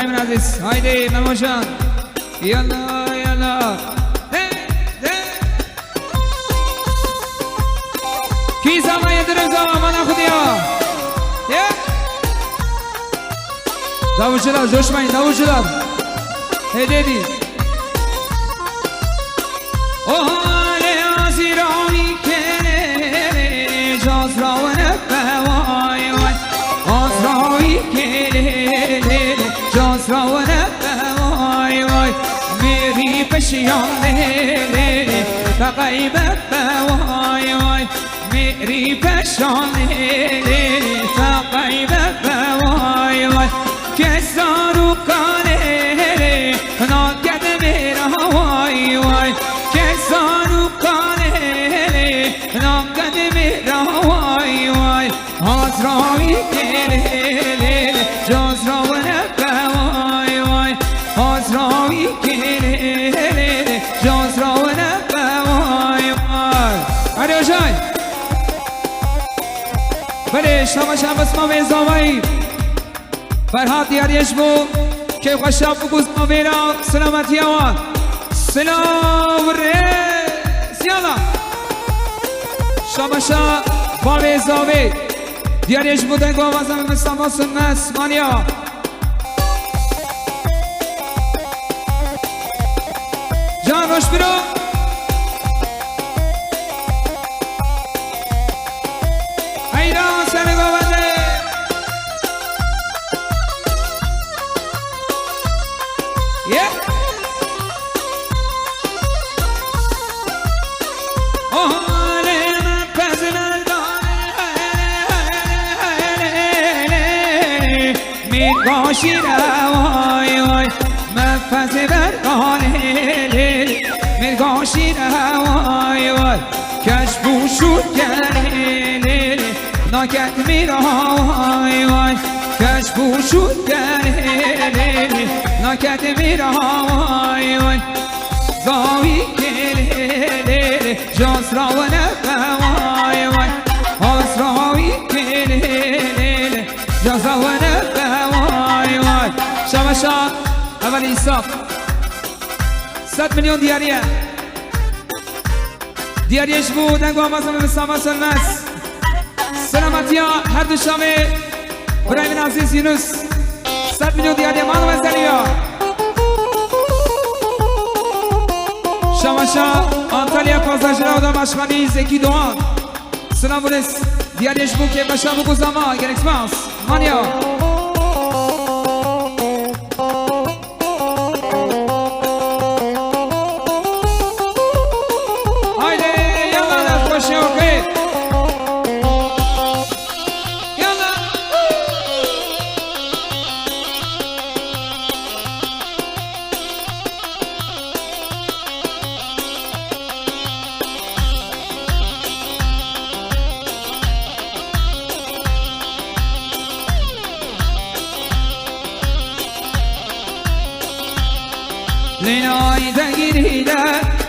برای من عزیز هایده نماشن یالا یالا کی زمانی درم زمان من خودیا davulcular coşmayın davulcular hededi o hale aziravi kere cazravane vay vay azravi kere cazravane vay vay meri peşyan lele taqaybe vay vay meri peşyan lele taqaybe vay vay کسارو کانه ناگد میرا وای وای کسارو کانه ناگد میرا وای وای آزراوی کلیل جازراونه وای وای آزراوی کلیل جازراونه وای وای علی جای بله شما شب اسمم ازاوایی فرهاد دیاریش بو که خوشاب بگوز آویرا سلامتی آوان سلام ریز یالا شامشا باوی زاوی دیاریش بو دنگو آوازم مستفا سنس مانیا جان روش برو ایران سنگو بنده میرگاشی وای وای مفز برگانه میرگاشی وای وای کش بوشود گره ناکت میرا وای وای کش بوشود گره ناکت میرا وای وای زاوی گره جاز راونه وای وای آزراوی گره جاز راونه وای وای شمشا اول ایساف 100 میلیون دیاریه دیاریش بود نگو آمازم به ساما سلمس سلامتی ها هر دو شامه برای من عزیز یونس 100 میلیون دیاریه مانو بزنیا شمشا آنتالیا پازاجرا و دامشخانی زکی دوان سلام برس دیاریش بود که بشا بگو زمان گرکس ماس مانیا لینای دگیریده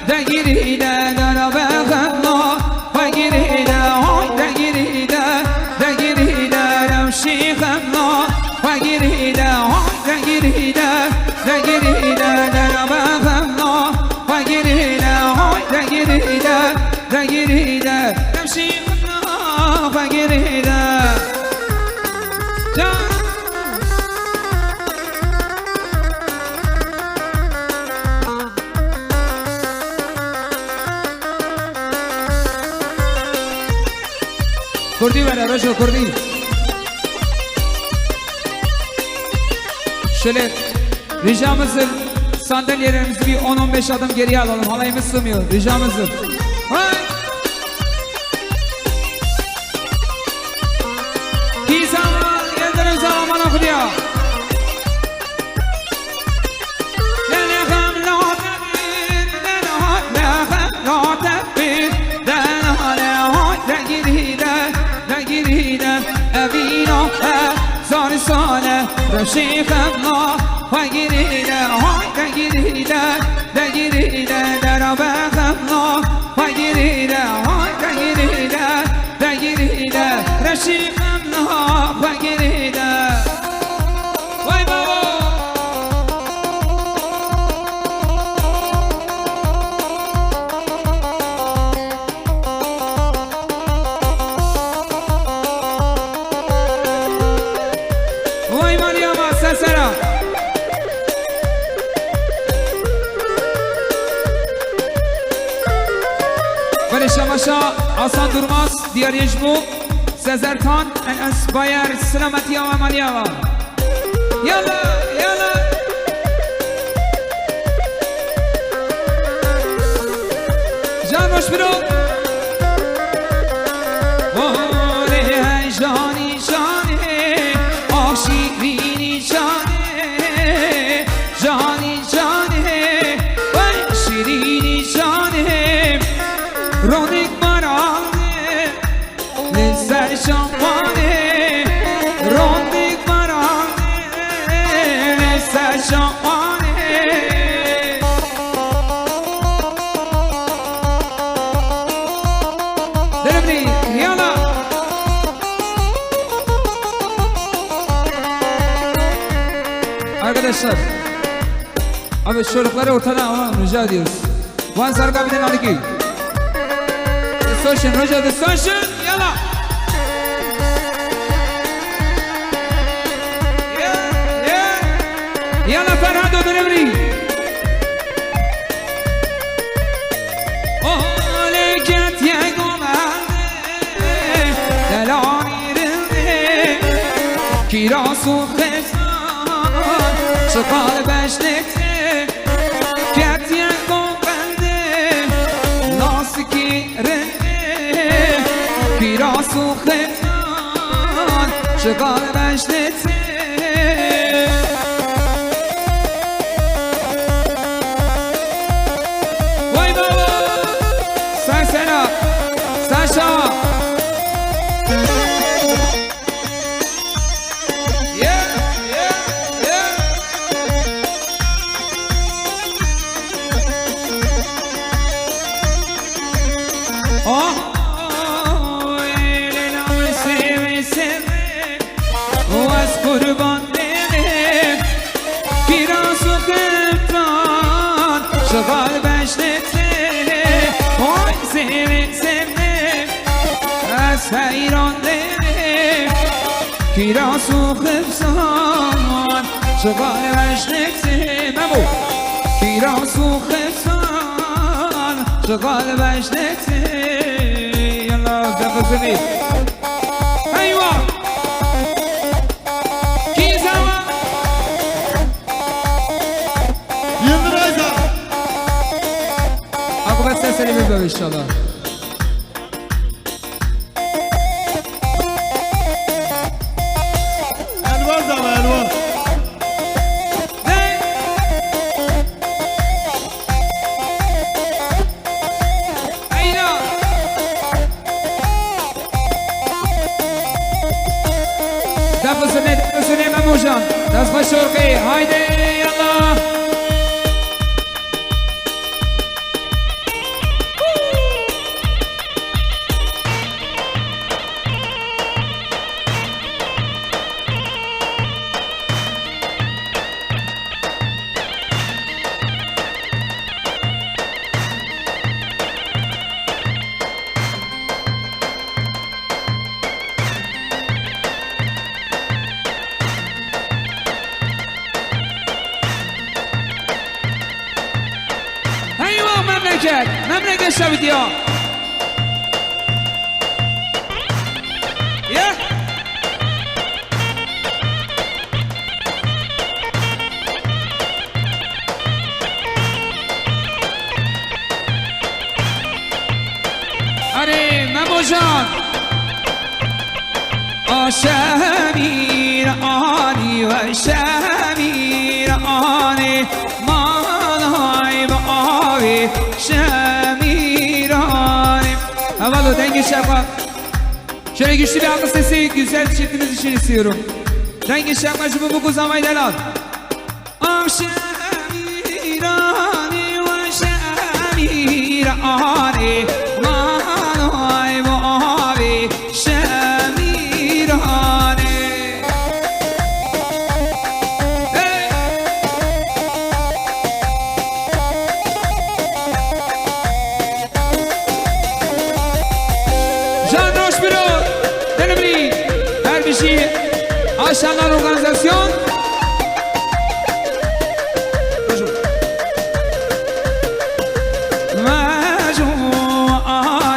دگیریده در بخنا وگیریده های دگیریده دگیریده روشی خمنا وگیریده های دگیریده دگیریده در بخنا وگیریده های دگیریده دگیریده روشی خمنا وگیریده کردی بره رجل کردی şöyle ricamızdır sandalyelerimizi bir 10-15 adım geriye alalım halayımız sığmıyor ricamızdır ki zaman geldirin zaman okuyor رشی خمنا وگیریده های دگیریده دگیریده در بخمنا وگیریده های دگیریده دگیریده رشی خمنا وگیریده وای بابا ولی شماشا آسان durmaz دیار یجمو سزرتان ان اسبایر سلامتی و امانی آوا یالا یالا جان روش برو جانی جانی آشیرینی جانی جانی جانی وای شیرینی جانی رونق مرانه لذت شامانه رونق مرانه لذت شامانه دلبری یالا arkadaşlar abi çocukları ortadan alalım rica ediyoruz. Van Sarık abiden aldık ki distortion Roger distortion yala yala Ferhado delivery leket yegomelde delanirinde kirasu شقال بشنکته کتیه گنبنده ناسکی رنده پیراس و خفتان شقال بشنکته وای بابا سرسنا ساشا kurban dene biraz ukıptan şagal beşlete oy seni sevme az hayran dene biraz ukıptan şagal beşlete memo biraz ukıptan şagal beşlete yallah tefazını ayva seni bilmem inşallah. Elvaz ama elvaz. Ayna. Dafısını Memocan. Das var şarkı. Haydi yallah. memleket şabit ya. Ya. Hadi Memocan. Şemir ani ve şemir ani manay ve abi şemir ani. Havalı dengi şapka. Şöyle güçlü bir alkış sesi güzel çiftimiz için istiyorum. Dengi şapkacımı bu kuzamayı delal. Şemir ani ve şemir ani manay ve abi şemir ani. Aşağıdan organizasyon. Mecmuani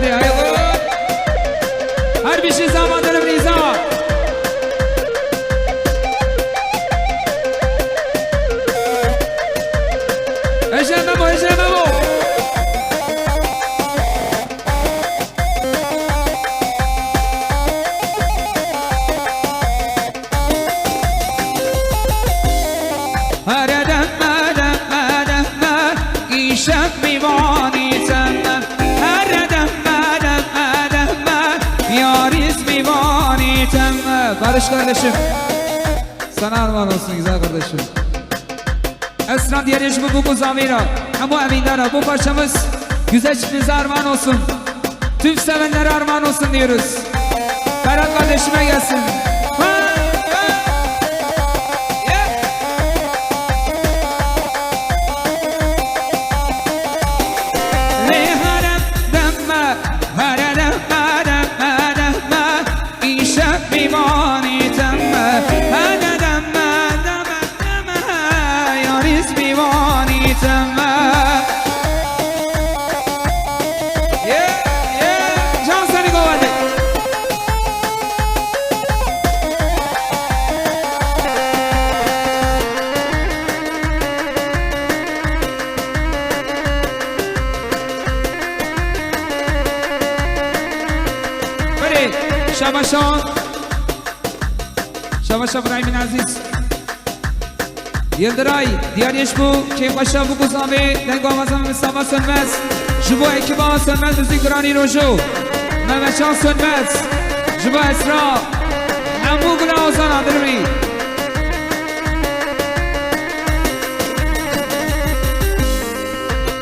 بده های گل هر بیشی زمان دارم ریزا اجرم بابو اجرم بابو شب میوانیتم هر دم یاریز میوانیتم barış kardeşim sana armağan olsun güzel kardeşim Esran diğer eşimi bu kuzamira ama evindara bu parçamız güzel çiftimize armağan olsun tüm sevenlere armağan olsun diyoruz Ferhat kardeşime gelsin Şabaş İbrahim'in aziz Yıldıray diğer yaş bu Keyif aşağı bu kuzami Dengavazam Mustafa Sönmez Jibo ekiba Sönmez müzik Grani Rojo Mehmetcan Sönmez Jibo Esra Embu Gula Ozan Adırmi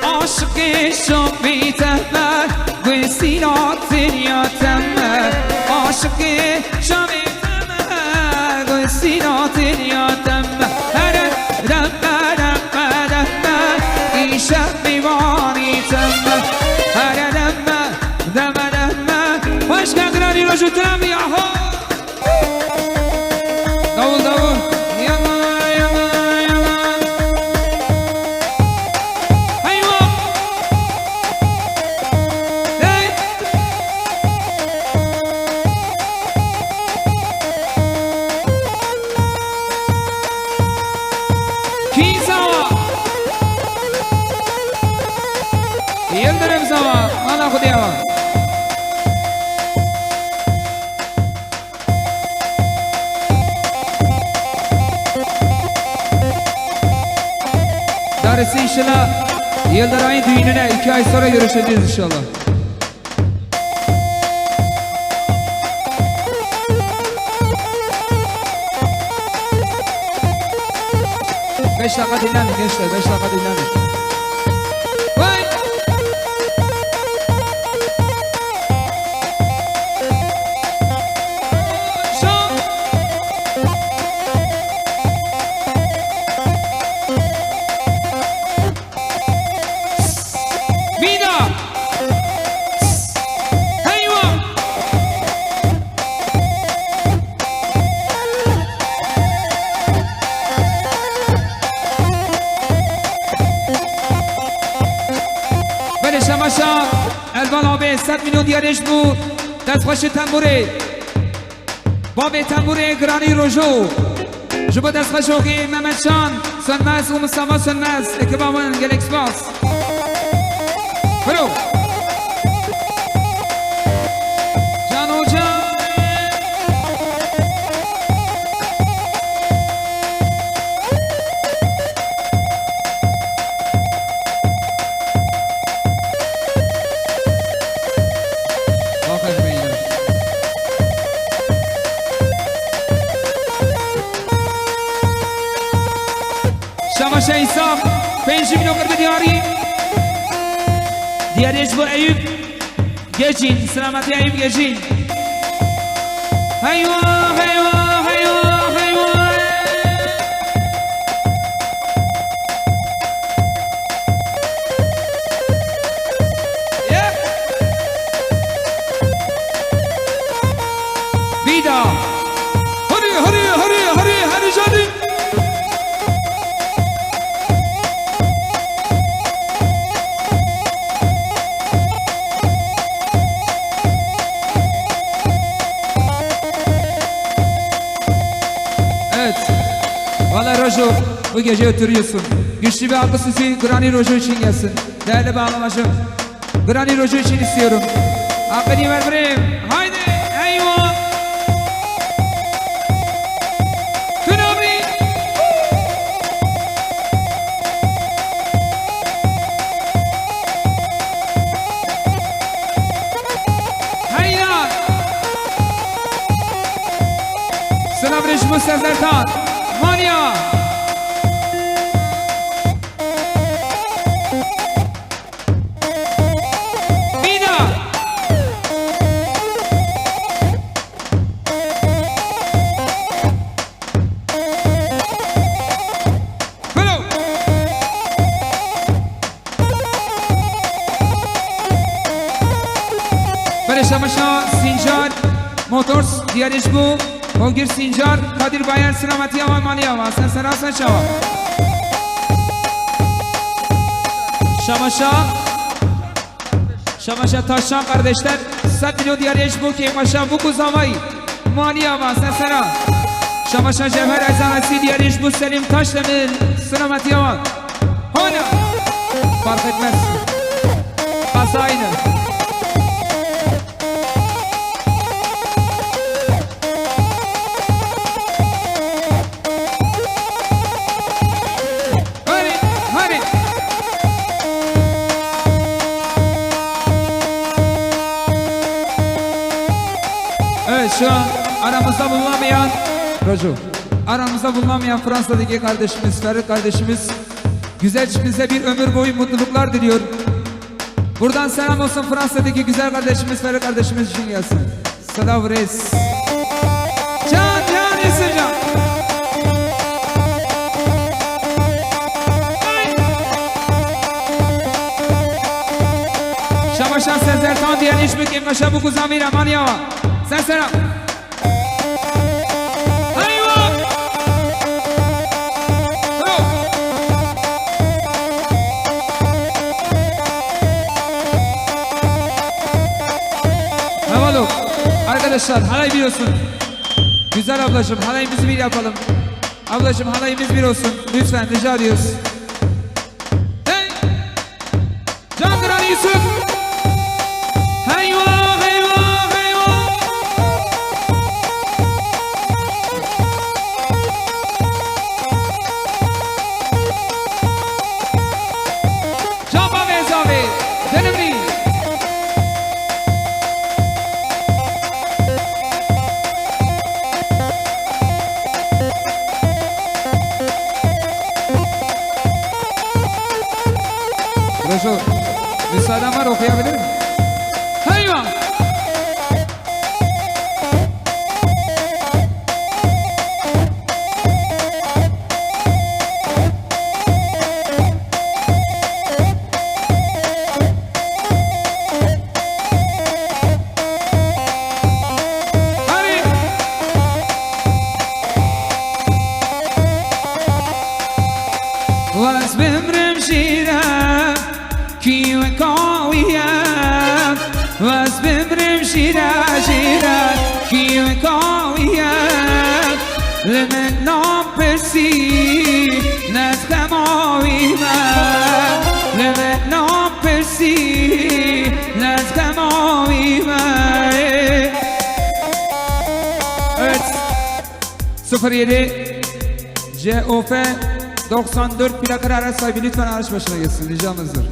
Aşık-ı şobi temel Gülsinatın yatemel Aşık-ı şobi سیناتین یادم هر دم دم دم ایشب میوانیتم هر دم دم خوش کردنی رو جوتم یا ها داول داول Yıldırım Zava, Ana Kudiyava Darısı inşallah Yıldıray'ın düğününe 2 ay sonra görüşeceğiz inşallah 5 dakika dinlenin gençler 5 dakika dinlenin شماشا البان آبه 100 میلیون دیارش بود دست خوش تنبوره باب تنبوره گرانی روژو جبا دست خوش اوکی محمد شان سنمز و مصطفی سنمز اکبامن گلکس باس برو جانو جان شماشا ایساق 5 میلیون کرده دیاری دیاریش با ایوب گجین سلامتی ایوب گجین هیوا هیوا هیوا هیوا بیدا هری هری هری هری هری جانی Rojo bu gece oturuyorsun. Güçlü bir alkı sesi Granny Rojo için gelsin. Değerli bağlamacım. Granny Rojo için istiyorum. Hakkını ver buraya. Haydi. Eyvah. Tsunami. Hayda. Selam Reşmus Sezertan. Mania. Şamaşa Sincar Motors diğer iş bu. Olgir Sincar Kadir Bayer Sinematiye var Maliye var. Sen sararsan çava. Şamaşa Taşan kardeşler. Satilo diğer iş bu ki maşa bu kuzavayı. Maliye var. Sen sarar. Şamaşa Cevher Ezanesi diğer iş bu Selim Taşdemir Sinematiye var. Hala. Fark etmez. Kasa aynı. Şu an aramızda bulunamayan Rojo, aramızda bulunamayan Fransa'daki kardeşimiz Ferhat kardeşimiz güzel çiftimize bir ömür boyu mutluluklar diliyor. Buradan selam olsun Fransa'daki güzel kardeşimiz Ferhat kardeşimiz için gelsin. Selam reis. Can yesin can. Şamaşan Sezertan diyen iş mükim maşa bu kuzamira manyava. Sen selam. Hayvan. Havalı. Arkadaşlar halay bir olsun. Güzel ablacığım halayımızı bir yapalım. Ablacığım halayımız bir olsun. Lütfen rica ediyoruz. Hey. Can Duran Yusuf. Hayvan. Rojo, müsaaden var okuyabilirim. Hayvan! Hadi! Was bimrim şirem ki ve kaviyem Was bimrim şirem ki ve kaviyem Lemen nam persi nezkem avimem Lemen nam persi nezkem avimem Evet 07 COF 94 plakalı araç sahibi lütfen araç başına geçsin ricamızdır.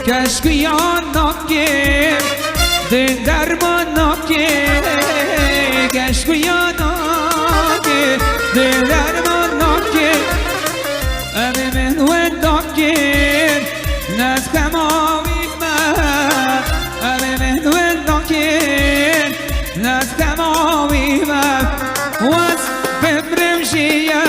Keşke yanık gel, dil dermanık gel. Keşke yanık gel, dil dermanık gel. Evimin vendak gel, nezkem avime. طبيبة واس ببرمشية